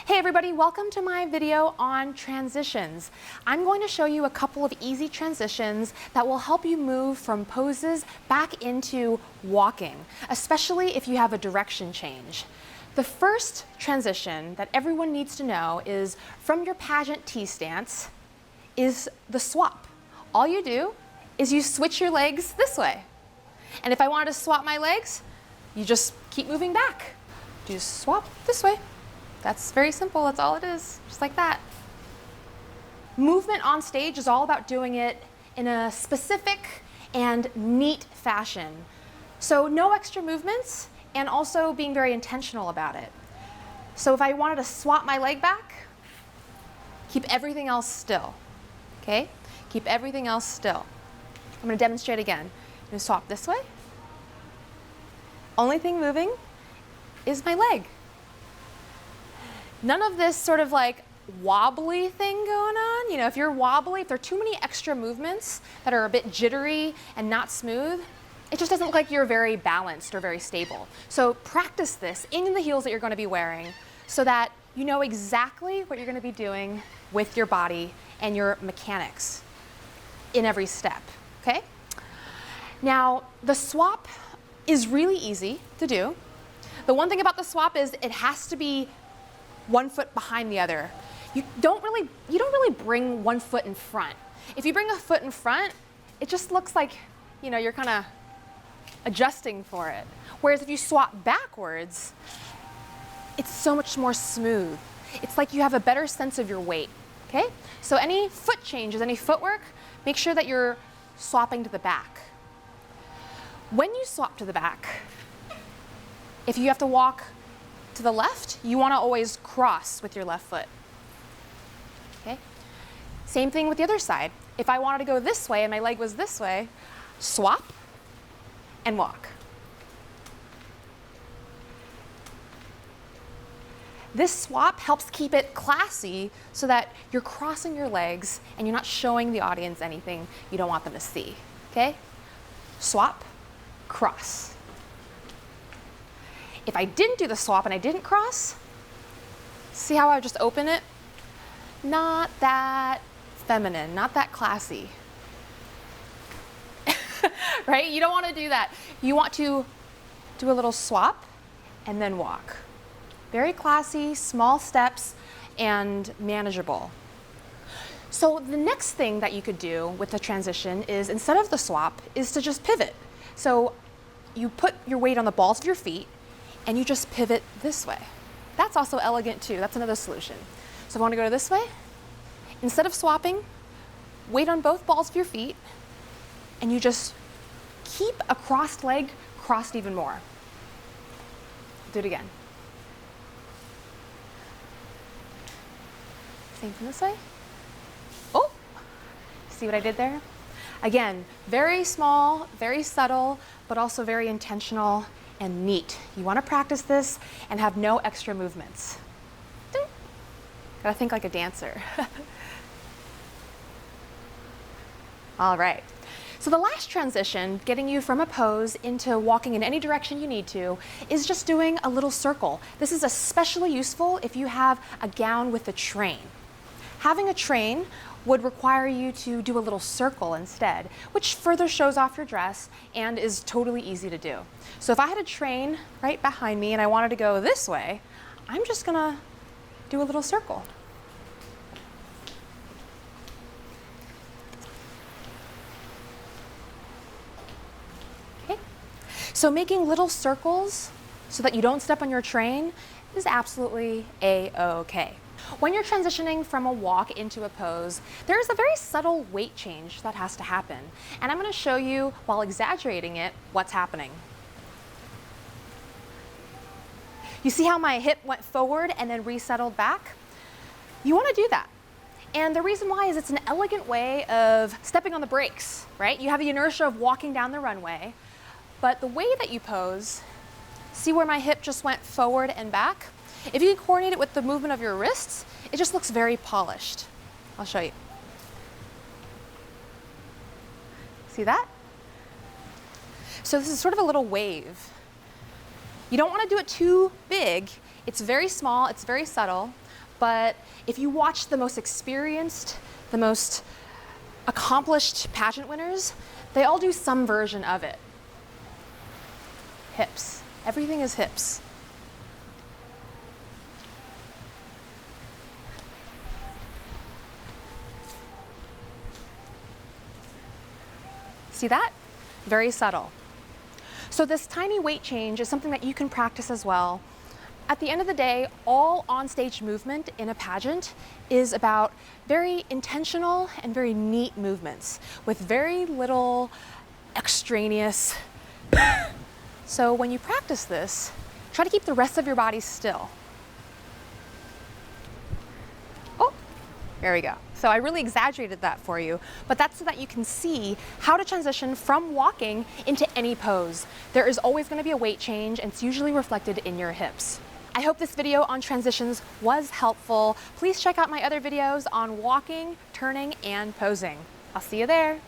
Hey everybody, welcome to my video on transitions. I'm going to show you a couple of easy transitions that will help you move from poses back into walking, especially if you have a direction change. The first transition that everyone needs to know is from your pageant T stance is the swap. All you do is you switch your legs this way. And if I wanted to swap my legs, you just keep moving back. You just swap this way. That's very simple, that's all it is, just like that. Movement on stage is all about doing it in a specific and neat fashion. So no extra movements and also being very intentional about it. So if I wanted to swap my leg back, keep everything else still, okay? Keep everything else still. I'm gonna demonstrate again. I'm gonna swap this way. Only thing moving is my leg. None of this sort of like wobbly thing going on. You know, if you're wobbly, if there are too many extra movements that are a bit jittery and not smooth, it just doesn't look like you're very balanced or very stable. So practice this in the heels that you're going to be wearing so that you know exactly what you're going to be doing with your body and your mechanics in every step, okay? Now, the swap is really easy to do. The one thing about the swap is it has to be one foot behind the other. You don't really bring one foot in front. If you bring a foot in front, it just looks like, you know, you're kind of adjusting for it. Whereas if you swap backwards, it's so much more smooth. It's like you have a better sense of your weight, okay? So any foot changes, any footwork, make sure that you're swapping to the back. When you swap to the back, if you have to walk to the left, you want to always cross with your left foot. Okay? Same thing with the other side. If I wanted to go this way and my leg was this way, swap and walk. This swap helps keep it classy so that you're crossing your legs and you're not showing the audience anything you don't want them to see. Okay? Swap, cross. If I didn't do the swap and I didn't cross, see how I just open it? Not that feminine, not that classy. Right? You don't want to do that. You want to do a little swap and then walk. Very classy, small steps, and manageable. So the next thing that you could do with the transition is, instead of the swap, is to just pivot. So you put your weight on the balls of your feet and you just pivot this way. That's also elegant too. That's another solution. So if I want to go this way, instead of swapping, weight on both balls of your feet, and you just keep a crossed leg crossed even more. Do it again. Same thing this way. Oh, see what I did there? Again, very small, very subtle, but also very intentional and neat. You want to practice this and have no extra movements. Gotta think like a dancer. All right. So the last transition, getting you from a pose into walking in any direction you need to, is just doing a little circle. This is especially useful if you have a gown with a train. Having a train would require you to do a little circle instead, which further shows off your dress and is totally easy to do. So if I had a train right behind me and I wanted to go this way, I'm just gonna do a little circle. Okay. So making little circles so that you don't step on your train is absolutely a-okay. When you're transitioning from a walk into a pose, there's a very subtle weight change that has to happen. And I'm going to show you, while exaggerating it, what's happening. You see how my hip went forward and then resettled back? You want to do that. And the reason why is it's an elegant way of stepping on the brakes, right? You have the inertia of walking down the runway, but the way that you pose, see where my hip just went forward and back? If you can coordinate it with the movement of your wrists, it just looks very polished. I'll show you. See that? So this is sort of a little wave. You don't want to do it too big. It's very small, it's very subtle, but if you watch the most experienced, the most accomplished pageant winners, they all do some version of it. Hips. Everything is hips. See that? Very subtle. So this tiny weight change is something that you can practice as well. At the end of the day, all onstage movement in a pageant is about very intentional and very neat movements with very little extraneous. So when you practice this, try to keep the rest of your body still. Oh, there we go. So I really exaggerated that for you, but that's so that you can see how to transition from walking into any pose. There is always going to be a weight change, and it's usually reflected in your hips. I hope this video on transitions was helpful. Please check out my other videos on walking, turning, and posing. I'll see you there.